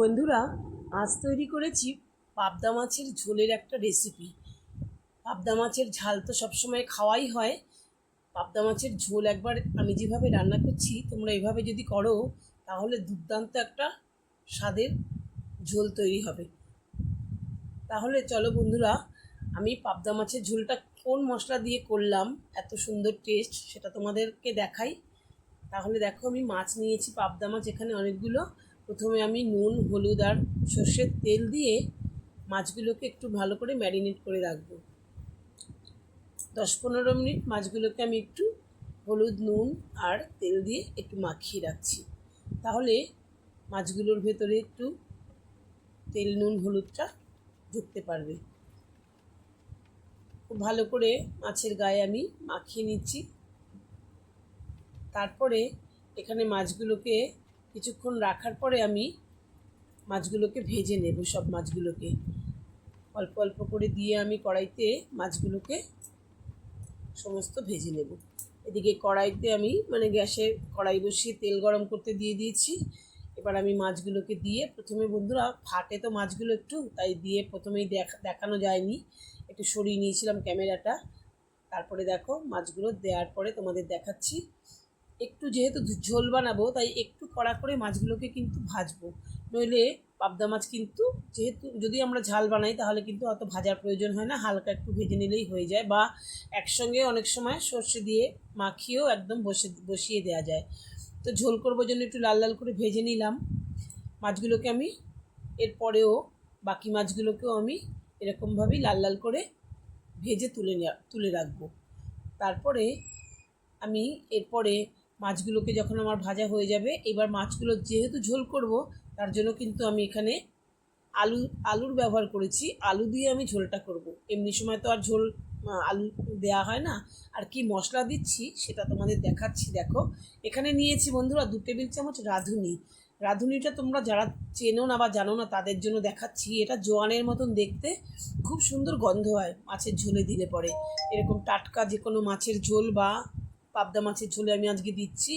বন্ধুরা, আজ তৈরি করেছি পাবদা মাছের ঝোলের একটা রেসিপি। পাবদা মাছের ঝাল তো সবসময় খাওয়াই হয়। পাবদা মাছের ঝোল একবার আমি যেভাবে রান্না করছি তোমরা এভাবে যদি করো তাহলে দুর্দান্ত একটা স্বাদের ঝোল তৈরি হবে। তাহলে চলো বন্ধুরা, আমি পাবদা মাছের ঝোলটা কোন মশলা দিয়ে করলাম এত সুন্দর টেস্ট সেটা তোমাদেরকে দেখাই। তাহলে দেখো, আমি মাছ নিয়েছি, পাবদা মাছ এখানে অনেকগুলো। প্রথমে আমি নুন, হলুদ আর সর্ষের তেল দিয়ে মাছগুলোকে একটু ভালো করে ম্যারিনেট করে রাখবো। 10-15 মিনিট মাছগুলোকে আমি একটু হলুদ, নুন আর তেল দিয়ে একটু মাখিয়ে রাখছি। তাহলে মাছগুলোর ভেতরে একটু তেল, নুন, হলুদটা ঢুকতে পারবে। খুব ভালো করে মাছের গায়ে আমি মাখিয়ে নিচ্ছি। তারপরে এখানে মাছগুলোকে কিছুক্ষণ রাখার পরে আমি মাছগুলোকে ভেজে নেব। সব মাছগুলোকে অল্প অল্প করে দিয়ে আমি কড়াইতে মাছগুলোকে সমস্ত ভেজে নেব। এদিকে কড়াইতে আমি গ্যাসে কড়াই বসিয়ে তেল গরম করতে দিয়ে দিয়েছি। এবার আমি মাছগুলোকে দিয়ে, প্রথমে বন্ধুরা ফাটে তো মাছগুলো একটু, তাই দিয়ে প্রথমেই দেখানো যায়নি, একটু সরিয়ে নিয়েছিলাম ক্যামেরাটা। তারপরে দেখো মাছগুলো দেওয়ার পরে তোমাদের দেখাচ্ছি। একটু যেহেতু ঝোল বানাবো তাই একটু কড়া করে মাছগুলোকে কিন্তু ভাজবো, নইলে পাবদা মাছ কিন্তু যেহেতু যদি আমরা ঝাল বানাই তাহলে কিন্তু অত ভাজার প্রয়োজন হয় না, হালকা একটু ভেজে নিলেই হয়ে যায়। বা একসঙ্গে অনেক সময় সর্ষে দিয়ে মাখিয়েও একদম বসিয়ে দেওয়া যায়। তো ঝোল করবার জন্য একটু লাল লাল করে ভেজে নিলাম মাছগুলোকে আমি। এরপরেও বাকি মাছগুলোকেও আমি এরকমভাবেই লাল লাল করে ভেজে তুলে রাখবো। তারপরে আমি এরপরে মাছগুলোকে যখন আমার ভাজা হয়ে যাবে, এবার মাছগুলো যেহেতু ঝোল করব তার জন্য কিন্তু আমি এখানে আলুর ব্যবহার করেছি। আলু দিয়ে আমি ঝোলটা করব। এমনি সময় তো আর ঝোল আলু দেওয়া হয় না। আর কি মশলা দিচ্ছি সেটা তোমাদের দেখাচ্ছি। দেখো, এখানে নিয়েছি বন্ধুরা 2 টেবিল চামচ রাঁধুনি। রাঁধুনিটা তোমরা যারা চেনো না বা জানো না তাদের জন্য দেখাচ্ছি। এটা জোয়ানের মতন দেখতে, খুব সুন্দর গন্ধ হয় মাছের ঝোলে দিলে পরে। এরকম টাটকা যে কোনো মাছের ঝোল বা পাবদা মাছের ঝোলে আমি আজকে দিচ্ছি।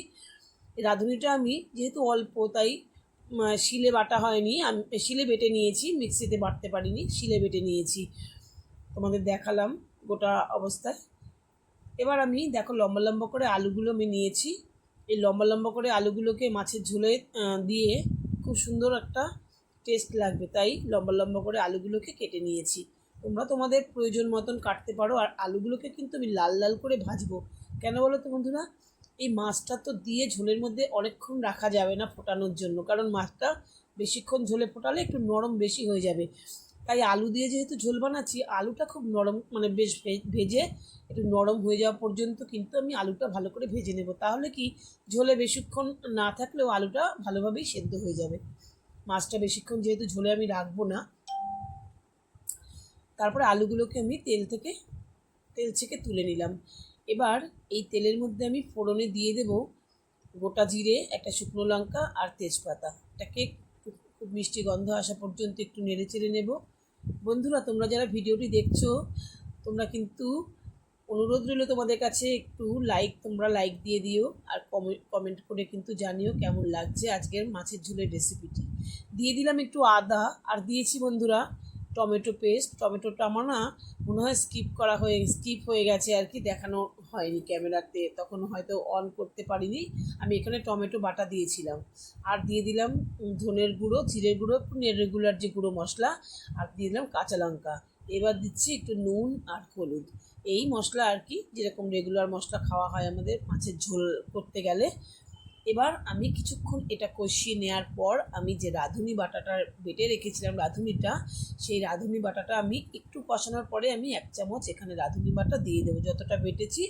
রাঁধুনিটা আমি যেহেতু অল্প তাই শিলে বাটা হয়নি, আমি শিলে বেটে নিয়েছি, মিক্সিতে বাটতে পারিনি, শিলে বেটে নিয়েছি, তোমাদের দেখালাম গোটা অবস্থায়। এবার আমি দেখো লম্বা লম্বা করে আলুগুলো আমি নিয়েছি। এই লম্বা লম্বা করে আলুগুলোকে মাছের ঝোলে দিয়ে খুব সুন্দর একটা টেস্ট লাগবে, তাই লম্বা লম্বা করে আলুগুলোকে কেটে নিয়েছি। তোমরা তোমাদের প্রয়োজন মতন কাটতে পারো। আর আলুগুলোকে কিন্তু আমি লাল লাল করে ভাজবো। কেন বলো তো বন্ধুরা, এই মাছটা তো দিয়ে ঝোলের মধ্যে অনেকক্ষণ রাখা যাবে না ফোটানোর জন্য, কারণ মাছটা বেশিক্ষণ ঝোলে ফোটালে একটু নরম বেশি হয়ে যাবে। তাই আলু দিয়ে যেহেতু ঝোল বানাচ্ছি, আলুটা খুব নরম বেশ ভেজে একটু নরম হয়ে যাওয়া পর্যন্ত কিন্তু আমি আলুটা ভালো করে ভেজে নেব। তাহলে কি ঝোলে বেশিক্ষণ না থাকলেও আলুটা ভালোভাবেই সেদ্ধ হয়ে যাবে। মাছটা বেশিক্ষণ যেহেতু ঝোলে আমি রাখবো না। তারপরে আলুগুলোকে আমি তেল থেকে তুলে নিলাম। এবার এই তেলের মধ্যে আমি ফোড়নে দিয়ে দেব গোটা জিরে, একটা শুকনো লঙ্কা আর তেজপাতা। এটাকে খুব মিষ্টি গন্ধ আসা পর্যন্ত একটু নেড়ে চেড়ে নেব। বন্ধুরা, তোমরা যারা ভিডিওটি দেখছো তোমরা কিন্তু অনুরোধ রইল তোমাদের কাছে, একটু তোমরা লাইক দিয়ে দিও। আর কমেন্ট করে কিন্তু জানিও কেমন লাগছে আজকের মাছের ঝোলের রেসিপিটি। দিয়ে দিলাম একটু আদা, আর দিয়েছি বন্ধুরা টমেটো পেস্ট। টমেটোটা আমার না মনে হয় স্কিপ হয়ে গেছে আর কি, দেখানো হয়নি ক্যামেরাতে, তখন হয়তো অন করতে পারিনি। আমি এখানে টমেটো বাটা দিয়েছিলাম। আর দিয়ে দিলাম ধনের গুঁড়ো, জিরের গুঁড়ো, রেগুলার যে গুঁড়ো মশলা, আর দিয়ে দিলাম কাঁচা লঙ্কা। এবার দিচ্ছি একটু নুন আর হলুদ। এই মশলা আর কি, যেরকম রেগুলার মশলা খাওয়া হয় আমাদের মাছের ঝোল করতে গেলে। এবার আমি কিছুক্ষণ এটা কষিয়ে নেওয়ার পর আমি যে রাঁধুনি বাটাটা বেটে রেখেছিলাম, সেই রাঁধুনি বাটাটা আমি একটু কষানোর পরে আমি 1 চামচ এখানে রাঁধুনি বাটা দিয়ে দেবো। যতটা বেটেছি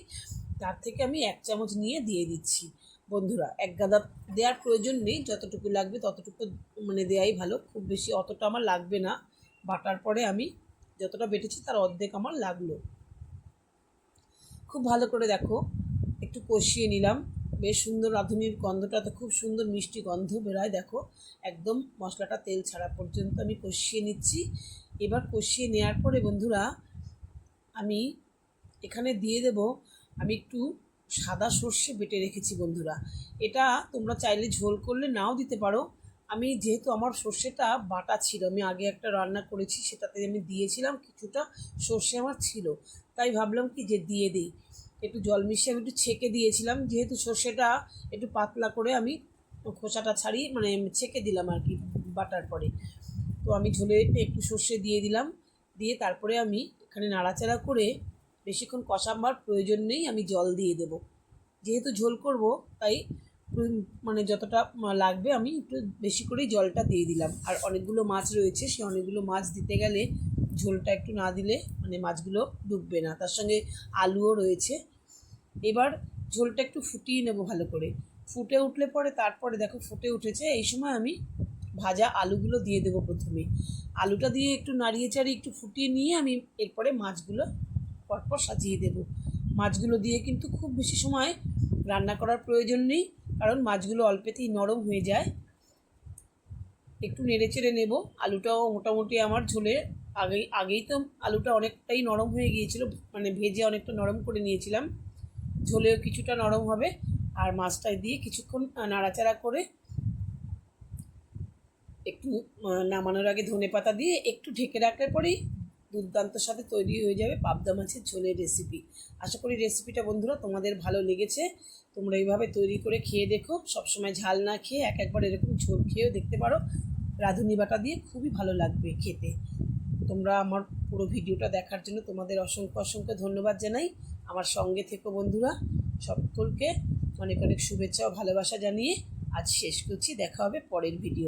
তার থেকে আমি 1 চামচ নিয়ে দিয়ে দিচ্ছি। বন্ধুরা, 1 গাদা দেওয়ার প্রয়োজন নেই, যতটুকু লাগবে ততটুকু দেওয়াই ভালো। খুব বেশি অতটা আমার লাগবে না। বাটার পরে আমি যতটা বেটেছি তার অর্ধেক আমার লাগলো। খুব ভালো করে দেখো একটু কষিয়ে নিলাম। বেশ সুন্দর রাঁধুনির গন্ধটা তো খুব সুন্দর মিষ্টি গন্ধ বেরোয়। দেখো একদম মশলাটা তেল ছাড়া পর্যন্ত আমি কষিয়ে নিচ্ছি। এবার কষিয়ে নেওয়ার পরে বন্ধুরা আমি এখানে দিয়ে দেব, আমি একটু সাদা সর্ষে বেটে রেখেছি বন্ধুরা। এটা তোমরা চাইলে ঝোল করলে নাও দিতে পারো, আমি যেহেতু আমার সর্ষেটা বাটা ছিল, আমি আগে একটা রান্না করেছি সেটাতে আমি দিয়েছিলাম কিছুটা সর্ষে আমার ছিল, তাই ভাবলাম কি যে দিয়ে দিই। একটু জল মিশিয়ে আমি একটু ছেঁকে দিয়েছিলাম, যেহেতু সর্ষেটা একটু পাতলা করে আমি খোসাটা ছাড়িয়ে মানে ছেঁকে দিলাম আর কি বাটার পরে। তো আমি ঝোলে একটু সর্ষে দিয়ে দিলাম, দিয়ে তারপরে আমি এখানে নাড়াচাড়া করে বেশিক্ষণ কষাবার প্রয়োজন নেই, আমি জল দিয়ে দেবো। যেহেতু ঝোল করব তাই মানে যতটা লাগবে আমি একটু বেশি করেই জলটা দিয়ে দিলাম। আর অনেকগুলো মাছ রয়েছে, সেই অনেকগুলো মাছ দিতে গেলে ঝোলটা একটু না দিলে মানে মাছগুলো ডুববে না, তার সঙ্গে আলুও রয়েছে। এবার ঝোলটা একটু ফুটিয়ে নেব ভালো করে, ফুটে উঠলে পরে তারপরে দেখো ফুটে উঠেছে, এই সময় আমি ভাজা আলুগুলো দিয়ে দেবো প্রথমে। আলুটা দিয়ে একটু নাড়িয়ে চাড়িয়ে একটু ফুটিয়ে নিয়ে আমি এরপরে মাছগুলো পরপর সাজিয়ে দেবো। মাছগুলো দিয়ে কিন্তু খুব বেশি সময় রান্না করার প্রয়োজন নেই, কারণ মাছগুলো অল্পেতেই নরম হয়ে যায়। একটু নেড়ে চেড়ে নেব। আলুটাও মোটামুটি আমার ঝোলে আগেই তো আলুটা অনেকটাই নরম হয়ে গিয়েছিল, মানে ভেজে অনেকটা নরম করে নিয়েছিলাম, ঝোলেও কিছুটা নরম হবে। আর মাছটা দিয়ে কিছুক্ষণ নাড়াচাড়া করে একটু নামানোর আগে ধনেপাতা দিয়ে একটু ঢেকে রাখলে পরেই দুর্দান্ত সাথে তৈরি হয়ে যাবে পাবদা মাছের ঝোলের রেসিপি। আশা করি রেসিপিটা বন্ধুরা তোমাদের ভালো লেগেছে। তোমরা এইভাবে তৈরি করে খেয়ে দেখো, সবসময় ঝাল না খেয়ে একবার এরকম ঝোল খেয়েও দেখতে পারো, রাঁধুনি বাটা দিয়ে খুবই ভালো লাগবে খেতে। তোমরা আমার পুরো ভিডিওটা দেখার জন্য তোমাদের অসংখ্য অসংখ্য ধন্যবাদ জানাই। আমার সঙ্গে থেকো বন্ধুরা, সকলকে অনেক অনেক শুভেচ্ছা ও ভালোবাসা জানিয়ে আজ শেষ করছি। দেখা হবে পরের ভিডিও।